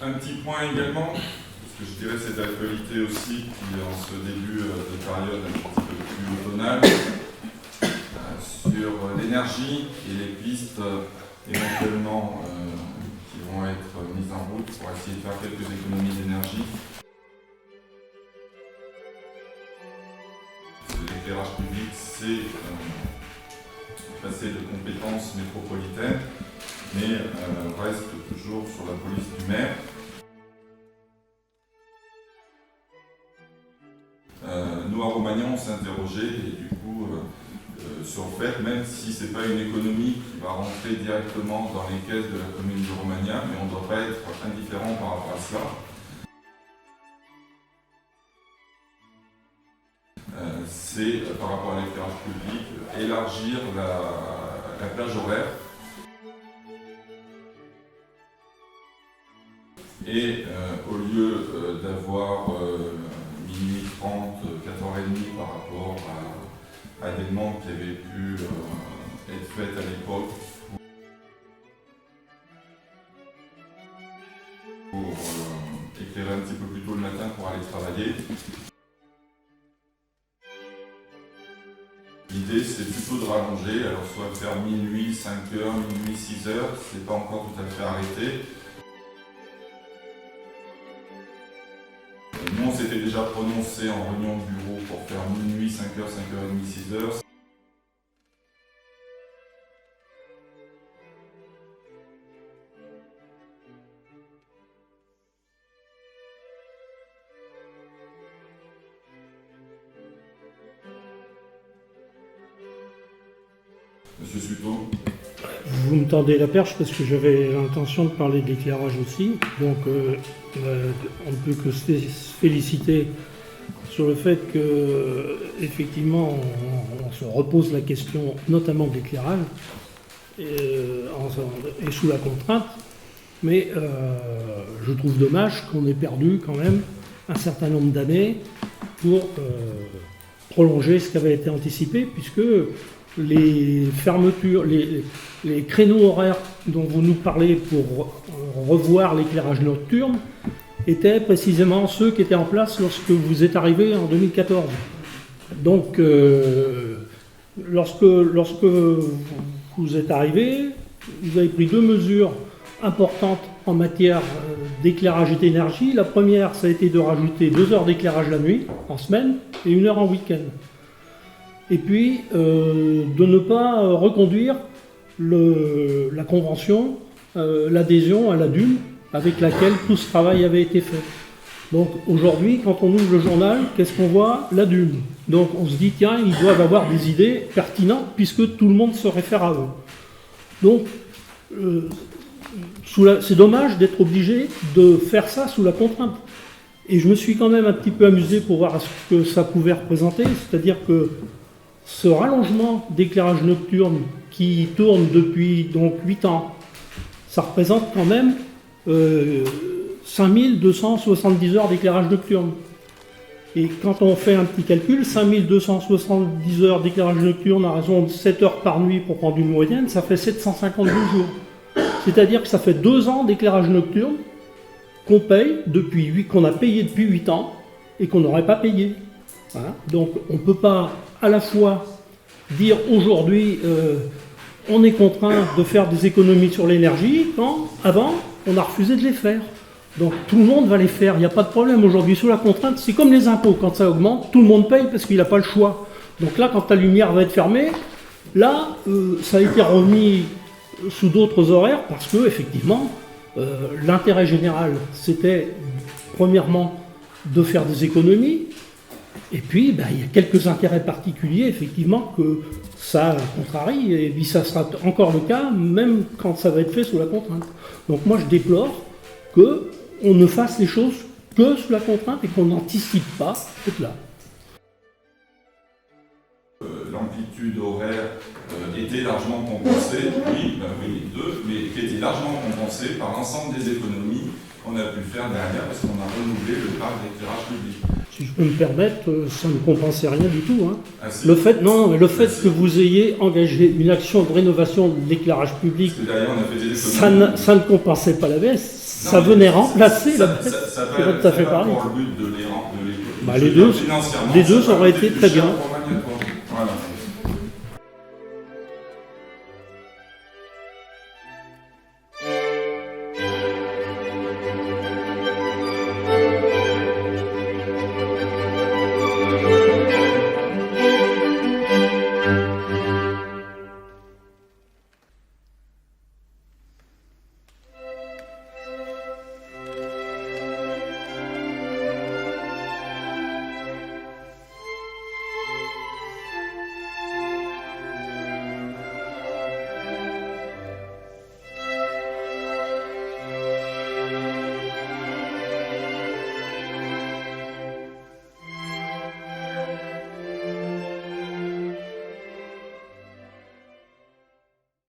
Un petit point également, parce que je dirais c'est d'actualité aussi, qui en ce début de période un petit peu plus automnale, sur l'énergie et les pistes éventuellement qui vont être mises en route pour essayer de faire quelques économies d'énergie. L'éclairage public, c'est passer de compétences métropolitaines, mais reste toujours sur la police du maire. Nous, à Romagnan, on s'est interrogé et du coup, sur le fait, même si ce n'est pas une économie qui va rentrer directement dans les caisses de la commune de Romagnan, mais on ne doit pas être indifférent par rapport à cela. C'est, par rapport à l'éclairage public, élargir la plage horaire. Et au lieu d'avoir minuit 30, 4h30 par rapport à des demandes qui avaient pu être faites à l'époque pour éclairer un petit peu plus tôt le matin pour aller travailler. L'idée, c'est plutôt de rallonger, alors soit faire minuit, 5h, minuit, 6h, c'est pas encore tout à fait arrêté. Nous, on s'était déjà prononcé en réunion de bureau pour faire minuit, 5h, 5h30, 6h. Monsieur Suto. Vous me tendez la perche parce que j'avais l'intention de parler de l'éclairage aussi. Donc on ne peut que se féliciter sur le fait que effectivement on se repose la question notamment de l'éclairage et sous la contrainte. Mais je trouve dommage qu'on ait perdu quand même un certain nombre d'années pour prolonger ce qui avait été anticipé, puisque les fermetures, les créneaux horaires dont vous nous parlez pour revoir l'éclairage nocturne étaient précisément ceux qui étaient en place lorsque vous êtes arrivé en 2014. Donc, lorsque vous êtes arrivé, vous avez pris deux mesures importantes en matière d'éclairage et d'énergie. La première, ça a été de rajouter 2 heures d'éclairage la nuit, en semaine, et 1 heure en week-end. Et puis de ne pas reconduire la convention, l'adhésion à la DUM avec laquelle tout ce travail avait été fait. Donc aujourd'hui, quand on ouvre le journal, qu'est-ce qu'on voit? La DUM. Donc on se dit, tiens, ils doivent avoir des idées pertinentes puisque tout le monde se réfère à eux. Donc c'est dommage d'être obligé de faire ça sous la contrainte. Et je me suis quand même un petit peu amusé pour voir ce que ça pouvait représenter, c'est-à-dire que ce rallongement d'éclairage nocturne qui tourne depuis donc 8 ans, ça représente quand même 5270 heures d'éclairage nocturne. Et quand on fait un petit calcul, 5270 heures d'éclairage nocturne à raison de 7 heures par nuit pour prendre une moyenne, ça fait 752 jours. C'est-à-dire que ça fait 2 ans d'éclairage nocturne qu'on a payé depuis 8 ans et qu'on n'aurait pas payé. Hein, donc on ne peut pas à la fois dire aujourd'hui on est contraint de faire des économies sur l'énergie quand avant on a refusé de les faire. Donc tout le monde va les faire, il n'y a pas de problème aujourd'hui sous la contrainte. C'est comme les impôts, quand ça augmente, tout le monde paye parce qu'il n'a pas le choix. Donc là quand ta lumière va être fermée, là ça a été remis sous d'autres horaires parce que effectivement l'intérêt général c'était premièrement de faire des économies. Et puis, il y a quelques intérêts particuliers, effectivement, que ça contrarie, et puis ça sera encore le cas, même quand ça va être fait sous la contrainte. Donc moi, je déplore qu'on ne fasse les choses que sous la contrainte et qu'on n'anticipe pas cela. L'amplitude horaire était largement compensée, oui, mais qui était largement compensée par l'ensemble des économies qu'on a pu faire derrière parce qu'on a renouvelé le parc d'éclairage public. Je si je peux me permettre, ça ne compensait rien du tout. Hein. Ah, si. Le fait, non, mais le fait si. que vous ayez engagé une action de rénovation de l'éclairage public, Parce que derrière, on a fait des économies. ça ne compensait pas la baisse, Non, ça mais venait remplacer la baisse. Ça C'est pas tout à fait pas pareil. pour le but de les Bah, les deux, financièrement, les deux ça va auraient coûter été plus très cher bien. pour Romagna, quoi. Voilà.